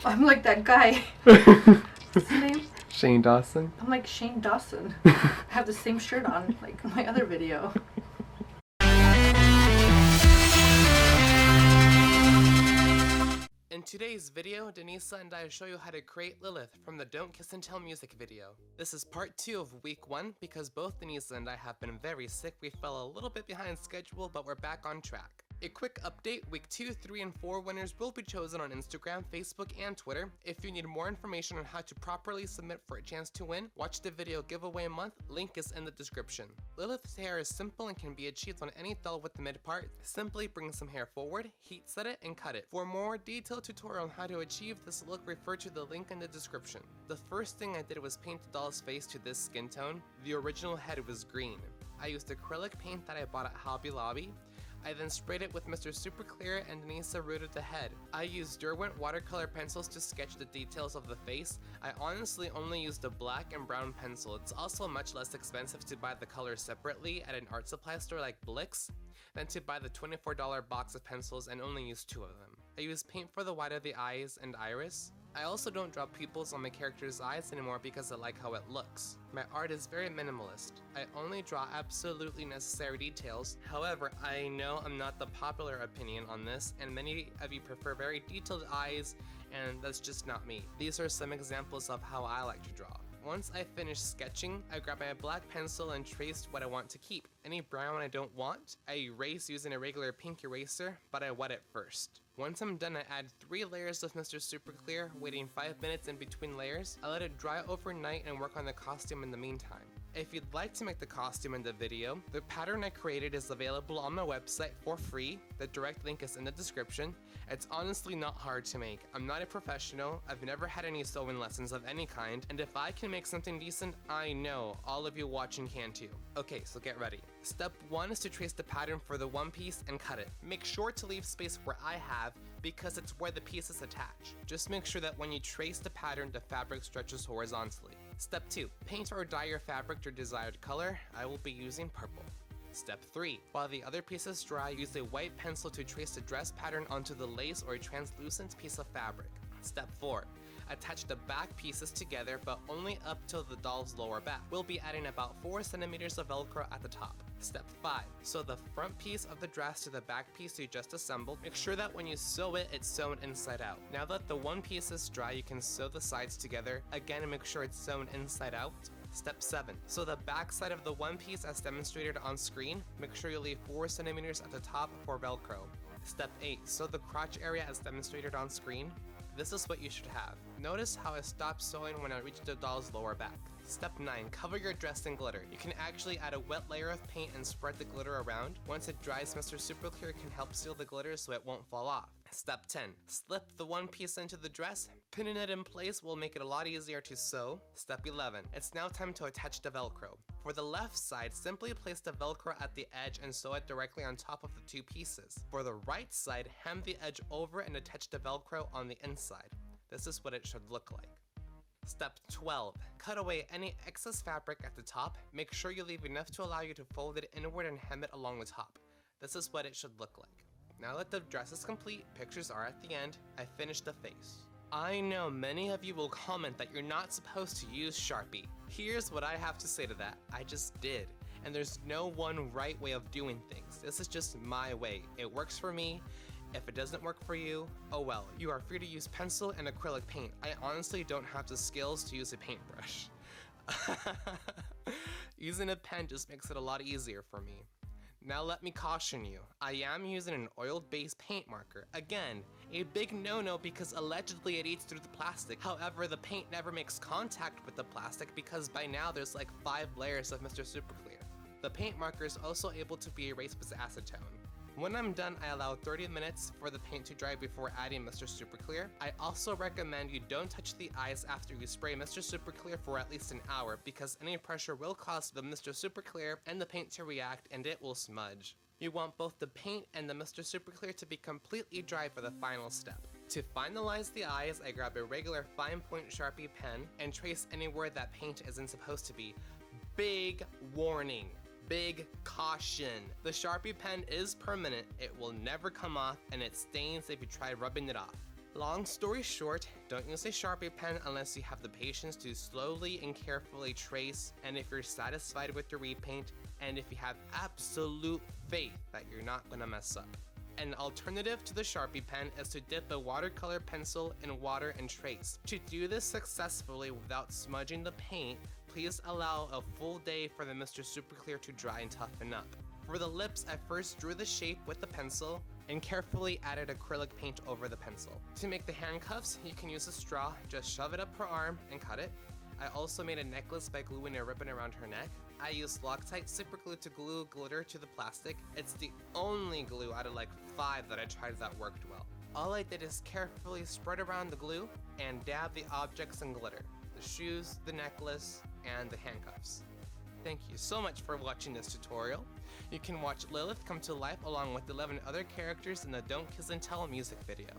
I'm like that guy. What's his name? Shane Dawson? I'm like Shane Dawson. I have the same shirt on, like my other video. In today's video, Denisa and I show you how to create Lilith from the Don't Kiss and Tell music video. This is part 2 of week 1 because both Denisa and I have been very sick. We fell a little bit behind schedule, but we're back on track. A quick update, week 2, 3, and 4 winners will be chosen on Instagram, Facebook, and Twitter. If you need more information on how to properly submit for a chance to win, watch the video giveaway month, link is in the description. Lilith's hair is simple and can be achieved on any doll with the mid part. Simply bring some hair forward, heat set it, and cut it. For more detailed tutorial on how to achieve this look, refer to the link in the description. The first thing I did was paint the doll's face to this skin tone. The original head was green. I used acrylic paint that I bought at Hobby Lobby. I then sprayed it with Mr. Super Clear and Denisa rooted the head. I used Derwent watercolor pencils to sketch the details of the face. I honestly only used a black and brown pencil. It's also much less expensive to buy the colors separately at an art supply store like Blix than to buy the $24 box of pencils and only use 2 of them. I used paint for the white of the eyes and iris. I also don't draw pupils on my character's eyes anymore because I like how it looks. My art is very minimalist. I only draw absolutely necessary details. However, I know I'm not the popular opinion on this, and many of you prefer very detailed eyes, and that's just not me. These are some examples of how I like to draw. Once I finished sketching, I grabbed my black pencil and traced what I want to keep. Any brown I don't want, I erase using a regular pink eraser, but I wet it first. Once I'm done, I add 3 layers of Mr. Super Clear, waiting 5 minutes in between layers. I let it dry overnight and work on the costume in the meantime. If you'd like to make the costume in the video, the pattern I created is available on my website for free. The direct link is in the description. It's honestly not hard to make. I'm not a professional, I've never had any sewing lessons of any kind, and if I can make something decent, I know all of you watching can too. Okay, so get ready. Step 1 is to trace the pattern for the one piece and cut it. Make sure to leave space where I have because it's where the pieces attach. Just make sure that when you trace the pattern, the fabric stretches horizontally. Step 2, paint or dye your fabric your desired color. I will be using purple. Step 3, while the other pieces dry, use a white pencil to trace the dress pattern onto the lace or a translucent piece of fabric. Step 4, attach the back pieces together but only up till the doll's lower back. We'll be adding about 4 centimeters of Velcro at the top. Step 5, sew the front piece of the dress to the back piece you just assembled. Make sure that when you sew it, it's sewn inside out. Now that the one piece is dry, you can sew the sides together. Again, make sure it's sewn inside out. Step 7, sew the back side of the one piece as demonstrated on screen. Make sure you leave 4 centimeters at the top for Velcro. Step 8, sew the crotch area as demonstrated on screen. This is what you should have. Notice how I stopped sewing when I reached the doll's lower back. Step 9, cover your dress in glitter. You can actually add a wet layer of paint and spread the glitter around. Once it dries, Mr. Super Clear can help seal the glitter so it won't fall off. Step 10, slip the one piece into the dress. Pinning it in place will make it a lot easier to sew. Step 11, it's now time to attach the Velcro. For the left side, simply place the Velcro at the edge and sew it directly on top of the 2 pieces. For the right side, hem the edge over and attach the Velcro on the inside. This is what it should look like. Step 12, cut away any excess fabric at the top. Make sure you leave enough to allow you to fold it inward and hem it along the top. This is what it should look like. Now that the dress is complete, pictures are at the end. I finished the face. I know many of you will comment that you're not supposed to use Sharpie. Here's what I have to say to that. I just did. And there's no one right way of doing things. This is just my way. It works for me. If it doesn't work for you, oh well. You are free to use pencil and acrylic paint. I honestly don't have the skills to use a paintbrush. Using a pen just makes it a lot easier for me. Now let me caution you, I am using an oil-based paint marker. Again, a big no-no because allegedly it eats through the plastic. However, the paint never makes contact with the plastic because by now there's like 5 layers of Mr. Super Clear. The paint marker is also able to be erased with acetone. When I'm done, I allow 30 minutes for the paint to dry before adding Mr. Super Clear. I also recommend you don't touch the eyes after you spray Mr. Super Clear for at least an hour because any pressure will cause the Mr. Super Clear and the paint to react and it will smudge. You want both the paint and the Mr. Super Clear to be completely dry for the final step. To finalize the eyes, I grab a regular fine point Sharpie pen and trace anywhere that paint isn't supposed to be. Big warning. Big caution. The Sharpie pen is permanent, it will never come off, and it stains if you try rubbing it off. Long story short, don't use a Sharpie pen unless you have the patience to slowly and carefully trace, and if you're satisfied with the repaint, and if you have absolute faith that you're not gonna mess up. An alternative to the Sharpie pen is to dip a watercolor pencil in water and trace. To do this successfully without smudging the paint, please allow a full day for the Mr. Super Clear to dry and toughen up. For the lips, I first drew the shape with the pencil and carefully added acrylic paint over the pencil. To make the handcuffs, you can use a straw, just shove it up her arm and cut it. I also made a necklace by gluing a ribbon around her neck. I used Loctite super glue to glue glitter to the plastic. It's the only glue out of like 5 that I tried that worked well. All I did is carefully spread around the glue and dab the objects in glitter. The shoes, the necklace, and the handcuffs. Thank you so much for watching this tutorial. You can watch Lilith come to life along with 11 other characters in the Don't Kiss and Tell music video.